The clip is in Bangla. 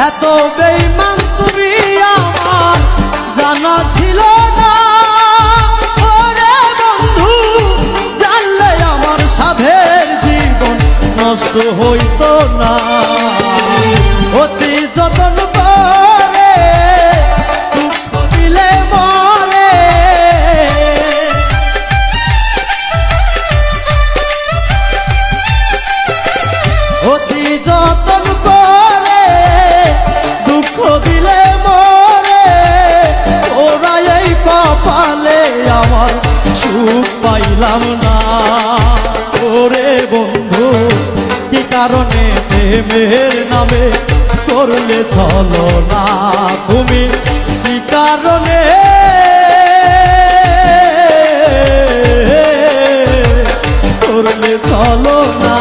এত বেঈমান তুমি আমার জানা ছিল না। ওরে বন্ধু, জানলে আমার সাধের জীবন নষ্ট হইতো না। অতি যতন করে দুঃখ দিলে মরে, অতি যতন করে দুঃখ দিলে মরে। ওরা এই কপালে আমার সুখ পাইলাম না। ওরে বন্ধু, কি কারণে প্রেমের নামে করলে চলো না? তুমি কি কারণে করলে চলো না?